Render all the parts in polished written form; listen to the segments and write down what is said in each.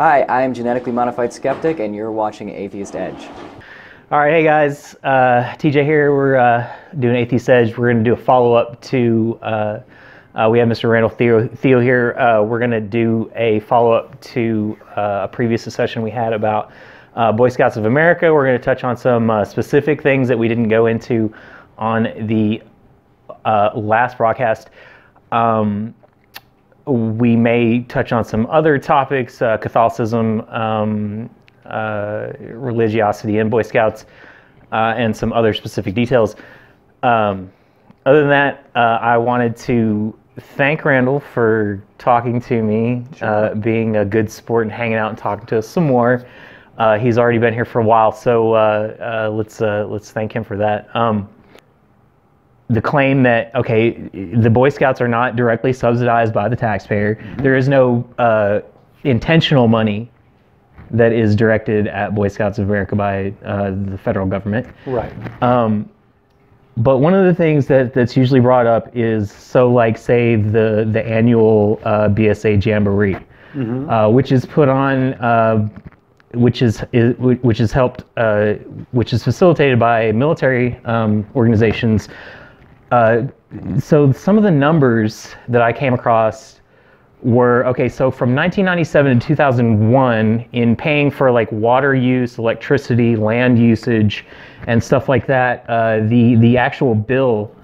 Hi, I'm Genetically Modified Skeptic, and you're watching Atheist Edge. All right, hey guys, TJ here. We're doing Atheist Edge. We're going to do a follow-up to, we have Mr. Randall Theo here. We're going to do a follow-up to a previous session we had about Boy Scouts of America. We're going to touch on some specific things that we didn't go into on the last broadcast. We may touch on some other topics, Catholicism, religiosity in Boy Scouts, and some other specific details. Other than that, I wanted to thank Randall for talking to me, being a good sport and hanging out and talking to us some more. He's already been here for a while, so let's thank him for that. The claim that, okay, the Boy Scouts are not directly subsidized by the taxpayer. Mm-hmm. There is no intentional money that is directed at Boy Scouts of America by the federal government. Right. But one of the things that's usually brought up is, so like say the annual BSA Jamboree, mm-hmm. Which is put on, which is facilitated by military organizations. So some of the numbers that I came across were, okay, so from 1997 to 2001, in paying for like water use, electricity, land usage, and stuff like that, the actual bill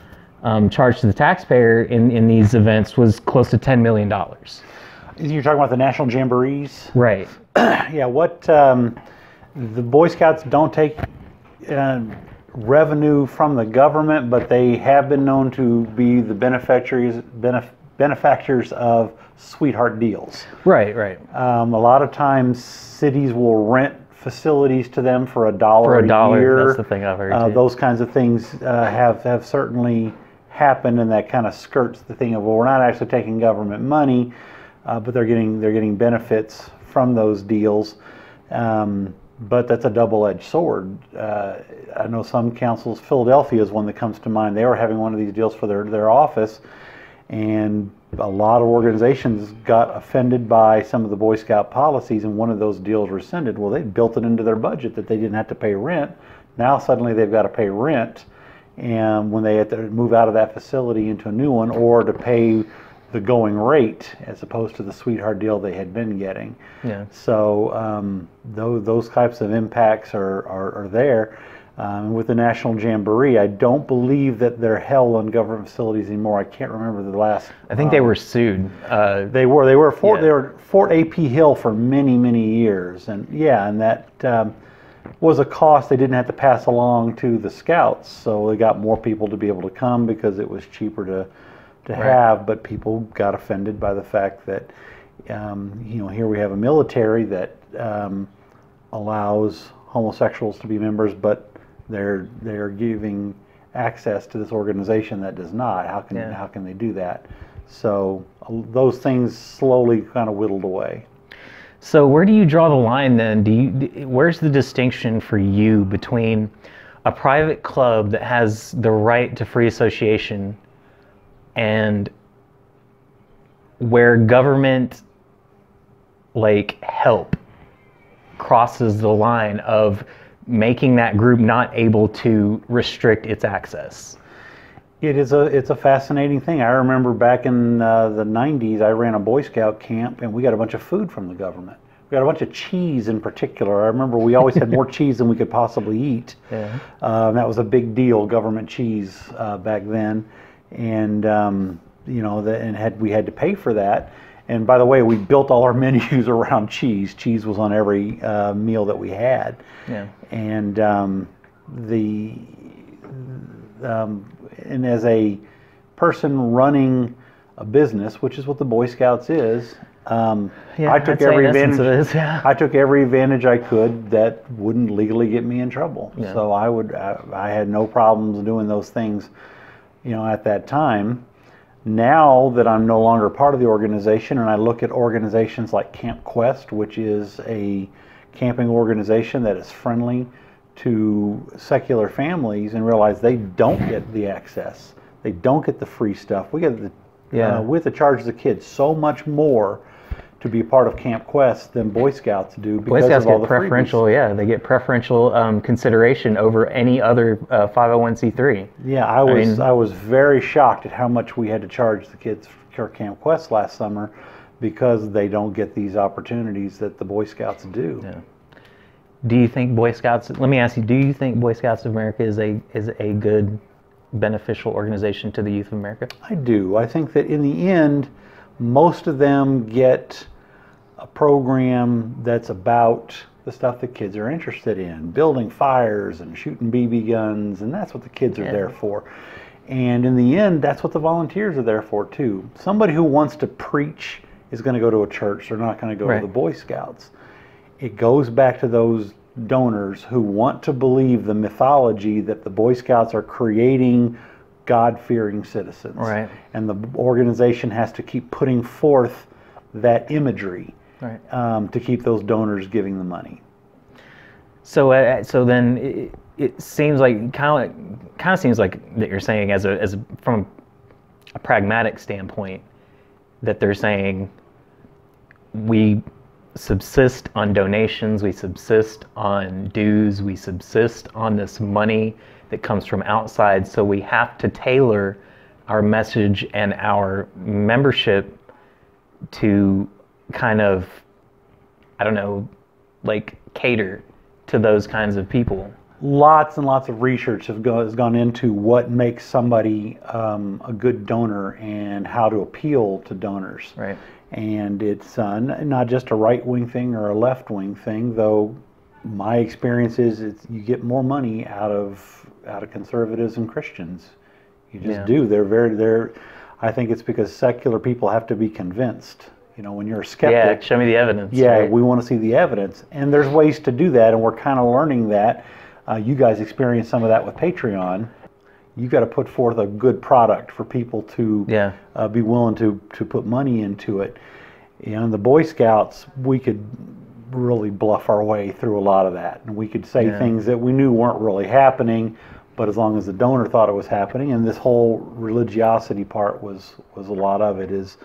charged to the taxpayer in these events was close to $10 million. You're talking about the national jamborees? Right. Yeah, what the Boy Scouts don't take revenue from the government, but they have been known to be the benefactors of sweetheart deals. Right, right. A lot of times cities will rent facilities to them for $1 a year. That's the thing I've heard too. Those kinds of things have certainly happened, and that kind of skirts the thing of, well, we're not actually taking government money, but they're getting benefits from those deals. But that's a double-edged sword. I know some councils, Philadelphia is one that comes to mind. They were having one of these deals for their office, and a lot of organizations got offended by some of the Boy Scout policies, and one of those deals rescinded. Well, they built it into their budget that they didn't have to pay rent. Now suddenly they've got to pay rent, and when they have to move out of that facility into a new one, or to pay the going rate as opposed to the sweetheart deal they had been getting. Yeah. So those types of impacts are there. With the National Jamboree, I don't believe that they're held on government facilities anymore. I can't remember the last. I think they were sued. They were Fort A.P. Hill for many years, and yeah, and that was a cost they didn't have to pass along to the Scouts. So they got more people to be able to come because it was cheaper to have, but people got offended by the fact that here we have a military that allows homosexuals to be members, but they're giving access to this organization that does not. How can they do that? So those things slowly kind of whittled away. So where do you draw the line then? Where's the distinction for you between a private club that has the right to free association and where government help crosses the line of making that group not able to restrict its access? It's a fascinating thing. I remember back in the 90s, I ran a Boy Scout camp, and we got a bunch of food from the government. We got a bunch of cheese in particular. I remember we always had more cheese than we could possibly eat. Yeah. That was a big deal, government cheese back then. And we had to pay for that. And by the way, we built all our menus around cheese. Cheese was on every meal that we had. Yeah. And and as a person running a business, which is what the Boy Scouts is, I took every advantage. I took every advantage I could that wouldn't legally get me in trouble. Yeah. So I had no problems doing those things, at that time. Now that I'm no longer part of the organization, and I look at organizations like Camp Quest, which is a camping organization that is friendly to secular families, and realize they don't get the access, they don't get the free stuff. We have to charge the kids so much more to to be part of Camp Quest than Boy Scouts do Boy because Scouts of all get the freebies. preferential, yeah, they get preferential consideration over any other 501c3. Yeah, I was very shocked at how much we had to charge the kids for Camp Quest last summer because they don't get these opportunities that the Boy Scouts do. Yeah. Do you think Boy Scouts? Let me ask you: do you think Boy Scouts of America is a good, beneficial organization to the youth of America? I do. I think that in the end, most of them get a program that's about the stuff that kids are interested in, building fires and shooting BB guns, and that's what the kids are there for. And in the end, that's what the volunteers are there for too. Somebody who wants to preach is going to go to a church. They're not going to go to the Boy Scouts. It goes back to those donors who want to believe the mythology that the Boy Scouts are creating God-fearing citizens. Right. And the organization has to keep putting forth that imagery to keep those donors giving the money. So, so then it seems like kind of seems like that you're saying from a pragmatic standpoint that they're saying we subsist on donations, we subsist on dues, we subsist on this money that comes from outside, so we have to tailor our message and our membership to kind of, I don't know, like cater to those kinds of people. Lots and lots of research has gone into what makes somebody a good donor and how to appeal to donors. Right. And it's not just a right-wing thing or a left-wing thing, though my experience is you get more money out of conservatives and Christians. You just do. I think it's because secular people have to be convinced. You know, when you're a skeptic, show me the evidence. Yeah, right? We want to see the evidence, and there's ways to do that, and we're kind of learning that. You guys experience some of that with Patreon. You got to put forth a good product for people to be willing to put money into it. You know, in the Boy Scouts, we could really bluff our way through a lot of that, and we could say things that we knew weren't really happening, but as long as the donor thought it was happening, and this whole religiosity part was a lot of it. Is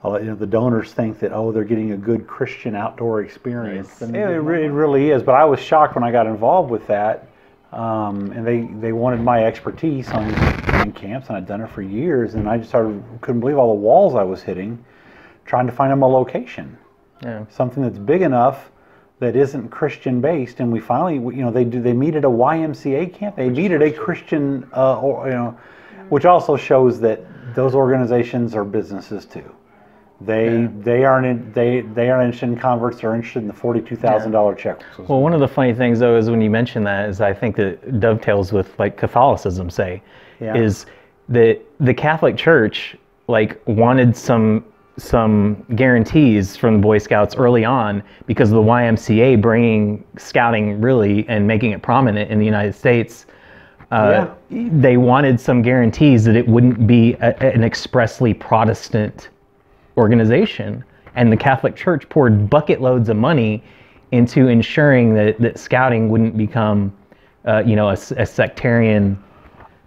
the donors think that they're getting a good Christian outdoor experience, and it really is. But I was shocked when I got involved with that. And they wanted my expertise on camps, and I'd done it for years, and I just couldn't believe all the walls I was hitting trying to find them a location. Yeah. Something that's big enough that isn't Christian based, and we finally, they meet at a YMCA camp. They meet at a Christian, which also shows that those organizations are businesses too. They aren't interested in converts. They're interested in the $42,000 check. Well, one of the funny things though is when you mention that is I think that dovetails with like Catholicism, is that the Catholic Church wanted some guarantees from the Boy Scouts early on because of the YMCA bringing scouting really and making it prominent in the United States. They wanted some guarantees that it wouldn't be an expressly Protestant organization, and the Catholic Church poured bucket loads of money into ensuring that scouting wouldn't become a sectarian.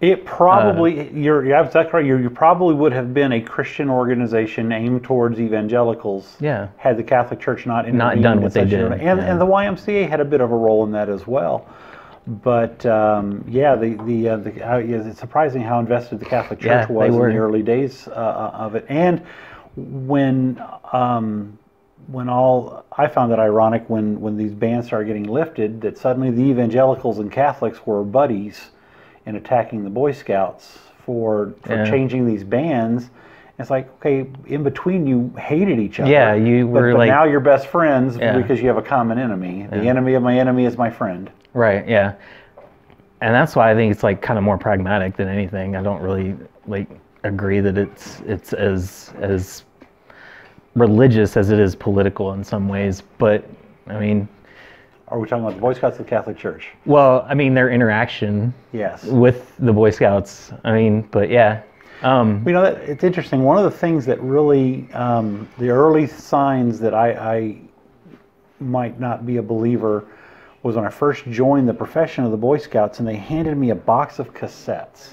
It probably you're absolutely right. You probably would have been a Christian organization aimed towards evangelicals had the Catholic Church not done what they did, and the YMCA had a bit of a role in that as well. But it's surprising how invested the Catholic Church was in the early days of it. And when I found it ironic when these bans started getting lifted, that suddenly the evangelicals and Catholics were buddies in attacking the Boy Scouts for changing these bans. It's like, okay, in between you hated each other. Yeah, but now you're best friends because you have a common enemy. The enemy of my enemy is my friend. Right, yeah. And that's why I think it's kind of more pragmatic than anything. I don't really agree that it's as religious as it is political in some ways, but I mean, are we talking about the Boy Scouts or the Catholic Church? Well, I mean their interaction with the Boy Scouts. I mean, but it's interesting. One of the things that really the early signs that I might not be a believer was when I first joined the profession of the Boy Scouts, and they handed me a box of cassettes.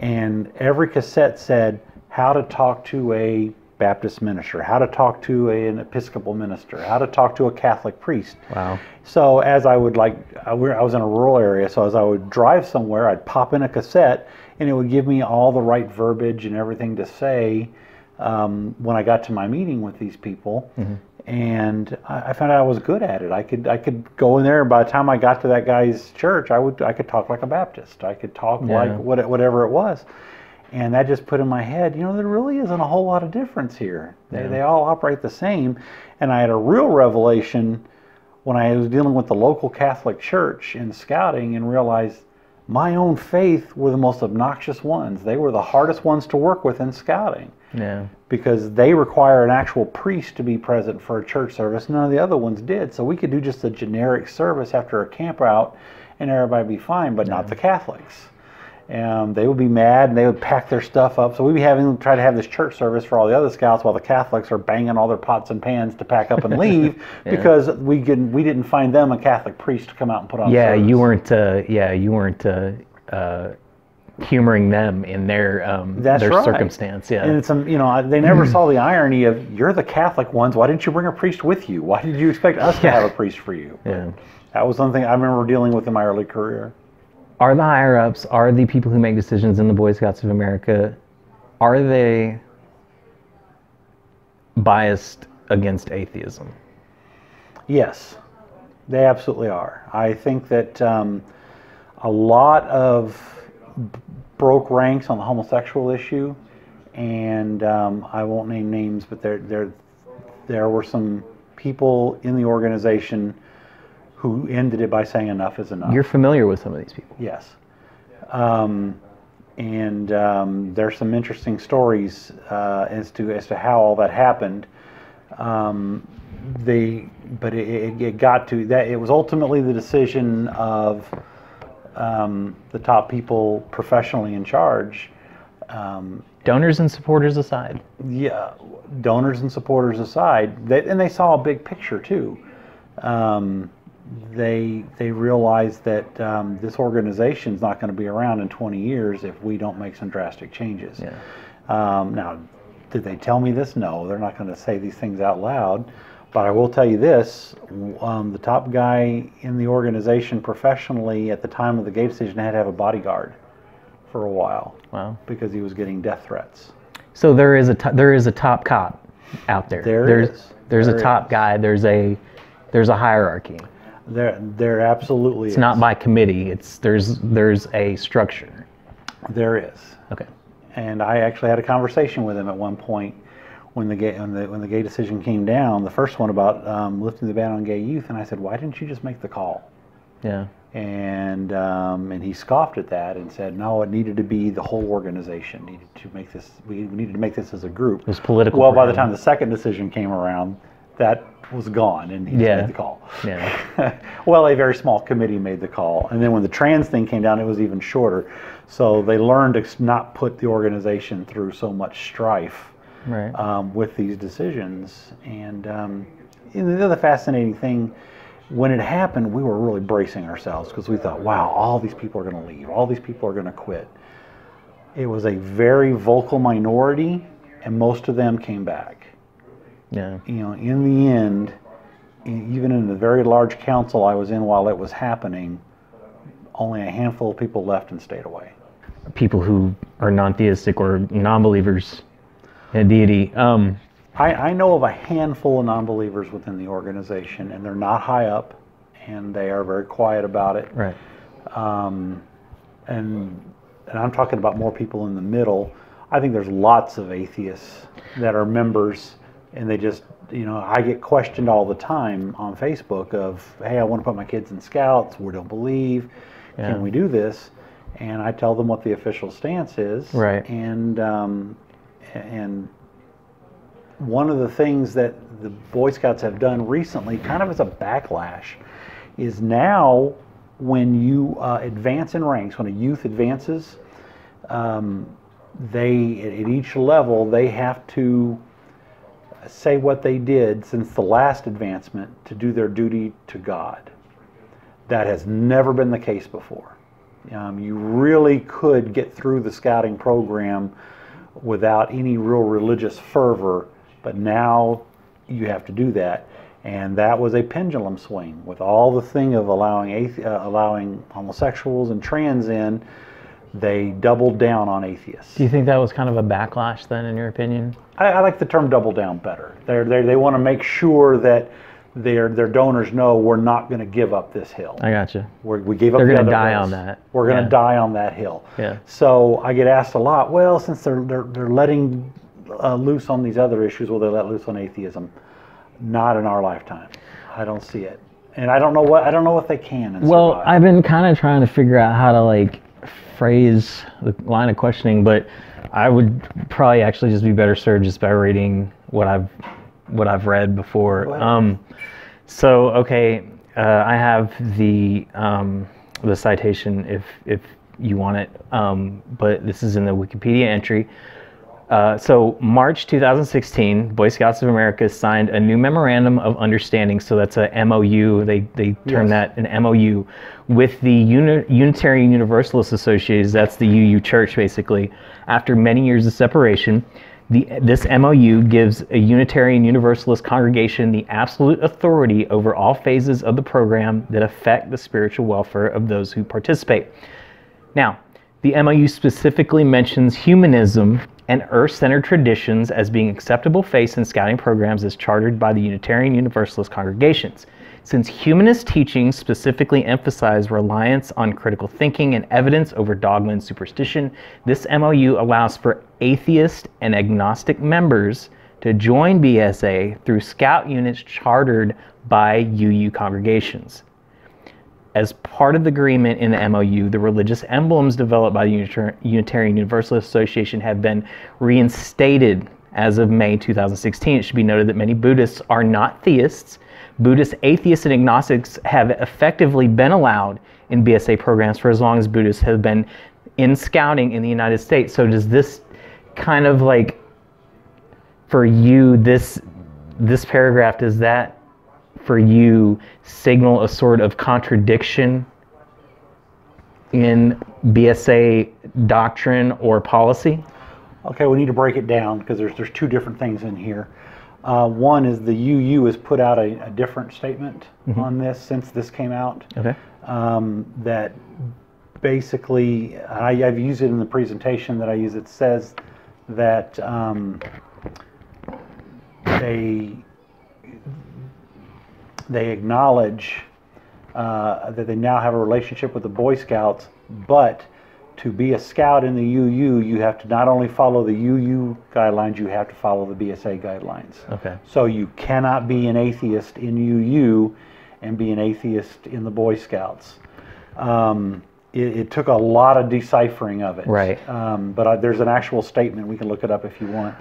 And every cassette said how to talk to a Baptist minister, how to talk to an Episcopal minister, how to talk to a Catholic priest. Wow. So as I would I was in a rural area, so as I would drive somewhere, I'd pop in a cassette, and it would give me all the right verbiage and everything to say when I got to my meeting with these people. Mm-hmm. And I found out I was good at it. I could go in there, and by the time I got to that guy's church, I could talk like a Baptist. I could talk like whatever it was. And that just put in my head, there really isn't a whole lot of difference here. They all operate the same. And I had a real revelation when I was dealing with the local Catholic church in scouting and realized my own faith were the most obnoxious ones. They were the hardest ones to work with in scouting. Yeah. Because they require an actual priest to be present for a church service. None of the other ones did. So we could do just a generic service after a camp out and everybody would be fine, but not the Catholics. They would be mad and they would pack their stuff up. So we'd be try to have this church service for all the other scouts while the Catholics are banging all their pots and pans to pack up and leave because we didn't find them a Catholic priest to come out and put on service. You weren't humoring them in their circumstance. Yeah. And it's they never saw the irony of, you're the Catholic ones, why didn't you bring a priest with you? Why did you expect us to have a priest for you? Yeah. That was something I remember dealing with in my early career. Are the higher ups, are the people who make decisions in the Boy Scouts of America, are they biased against atheism? Yes, they absolutely are. I think that a lot of broke ranks on the homosexual issue, and I won't name names, but there were some people in the organization who ended it by saying enough is enough. You're familiar with some of these people. Yes. There's some interesting stories as to how all that happened. It got to that. It was ultimately the decision of the top people professionally in charge. Donors and supporters aside. Yeah, donors and supporters aside, they saw a big picture too. They realized that this organization is not going to be around in 20 years if we don't make some drastic changes. Yeah. Now, did they tell me this? No, they're not going to say these things out loud. But I will tell you this, the top guy in the organization professionally at the time of the gate decision had to have a bodyguard for a while. Wow. Because he was getting death threats. So there is a top cop out there. There's a top guy. There's a hierarchy. There absolutely is. It's not by committee. There's a structure. There is. Okay. And I actually had a conversation with him at one point when the gay decision came down. The first one about lifting the ban on gay youth, and I said, "Why didn't you just make the call?" Yeah. And he scoffed at that and said, "No, it needed to be the whole organization. We needed to make this as a group." It was political. Well, by the time the second decision came around, that was gone, and he made the call. Yeah. Well, a very small committee made the call, and then when the trans thing came down, it was even shorter. So they learned to not put the organization through so much strife with these decisions. And the other fascinating thing, when it happened, we were really bracing ourselves because we thought, wow, all these people are going to leave. All these people are going to quit. It was a very vocal minority, and most of them came back. Yeah. In the end, even in the very large council I was in while it was happening, only a handful of people left and stayed away. People who are non-theistic or non-believers in deity. I know of a handful of non-believers within the organization, and they're not high up, and they are very quiet about it. Right. And I'm talking about more people in the middle. I think there's lots of atheists that are members, and they just, I get questioned all the time on Facebook of, hey, I want to put my kids in Scouts, we don't believe, can we do this? And I tell them what the official stance is. Right. And one of the things that the Boy Scouts have done recently, kind of as a backlash, is now when you advance in ranks, when a youth advances, they, at each level, they have to say what they did since the last advancement to do their duty to God. That has never been the case before. You really could get through the scouting program without any real religious fervor But now you have to do that. And that was a pendulum swing with all the thing of allowing homosexuals and trans in. They doubled down on atheists. Do you think that was kind of a backlash then, in your opinion? I like the term double down better. They want to make sure that their donors know we're not going to give up this hill. I gotcha. We gave up They're the going to other die hills. on that. We're going to Yeah. die on that hill. Yeah. So I get asked a lot, well, since they're letting loose on these other issues, will they let loose on atheism? Not in our lifetime. I don't see it. And I don't know what they can and Well, survive. I've been kind of trying to figure out how to like phrase the line of questioning, but I would probably actually just be better served just by reading what I've read before. Go ahead. I have the citation if you want it, but this is in the Wikipedia entry. So March 2016, Boy Scouts of America signed a new memorandum of understanding. So that's a MOU. They term that an MOU with the Unitarian Universalist Associations. That's the UU Church, basically. After many years of separation, this MOU gives a Unitarian Universalist congregation the absolute authority over all phases of the program that affect the spiritual welfare of those who participate. Now, the MOU specifically mentions humanism and earth-centered traditions as being acceptable faiths in scouting programs as chartered by the Unitarian Universalist congregations. Since humanist teachings specifically emphasize reliance on critical thinking and evidence over dogma and superstition, this MOU allows for atheist and agnostic members to join BSA through scout units chartered by UU congregations. As part of the agreement in the MOU, the religious emblems developed by the Unitarian Universalist Association have been reinstated as of May 2016. It should be noted that many Buddhists are not theists. Buddhists, atheists, and agnostics have effectively been allowed in BSA programs for as long as Buddhists have been in scouting in the United States. So does this kind of like, for you, this paragraph, does that for you signal a sort of contradiction in BSA doctrine or policy? Okay, we need to break it down because there's two different things in here. One is the UU has put out a different statement on this since this came out. Okay. That basically, I've used it in the presentation that I use. It says that they acknowledge that they now have a relationship with the Boy Scouts, but to be a scout in the UU, you have to not only follow the UU guidelines, you have to follow the BSA guidelines. Okay. So you cannot be an atheist in UU and be an atheist in the Boy Scouts. It took a lot of deciphering of it. Right. But there's an actual statement. We can look it up if you want.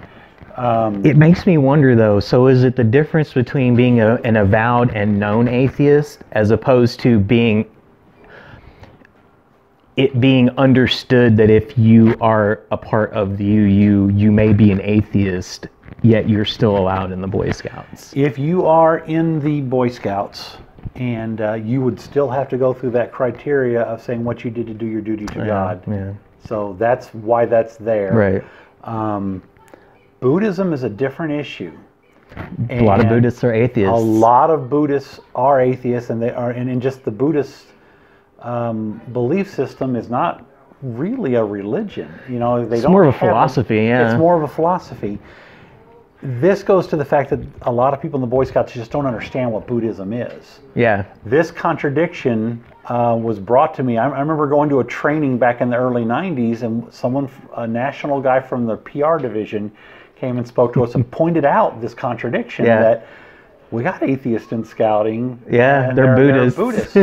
It makes me wonder, though, so is it the difference between being an avowed and known atheist as opposed to being understood that if you are a part of the UU, you may be an atheist, yet you're still allowed in the Boy Scouts? If you are in the Boy Scouts, and you would still have to go through that criteria of saying what you did to do your duty to God. Yeah. So that's why that's there. Right. Buddhism is a different issue. A lot of Buddhists are atheists. A lot of Buddhists are atheists, and they are, and just the Buddhist belief system is not really a religion. You know, It's more of a philosophy. Yeah. It's more of a philosophy. This goes to the fact that a lot of people in the Boy Scouts just don't understand what Buddhism is. Yeah. This contradiction was brought to me. I remember going to a training back in the early 90s, and a national guy from the PR division came and spoke to us and pointed out this contradiction that we got atheists in scouting. Yeah, and they're Buddhists. Buddhists.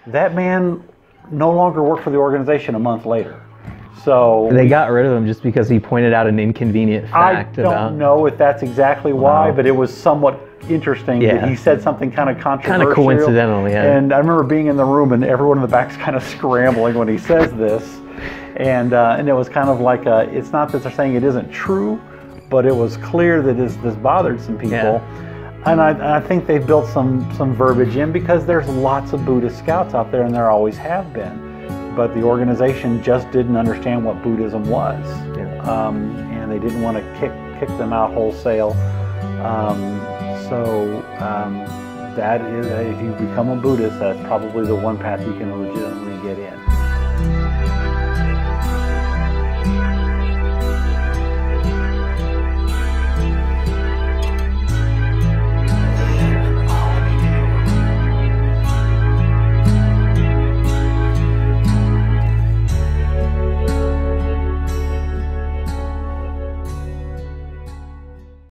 That man no longer worked for the organization a month later. So they got rid of him just because he pointed out an inconvenient fact. I don't know if that's exactly why, but it was somewhat interesting Yeah. that he said something kind of controversial. Kind of coincidental, yeah. And I remember being in the room and everyone in the back's kind of scrambling when he says this. And it was kind of like, it's not that they're saying it isn't true, but it was clear that this bothered some people. Yeah. And I think they've built some verbiage in because there's lots of Buddhist scouts out there, and there always have been. But the organization just didn't understand what Buddhism was. Yeah. And they didn't want to kick them out wholesale. That is, if you become a Buddhist, that's probably the one path you can legitimately get in.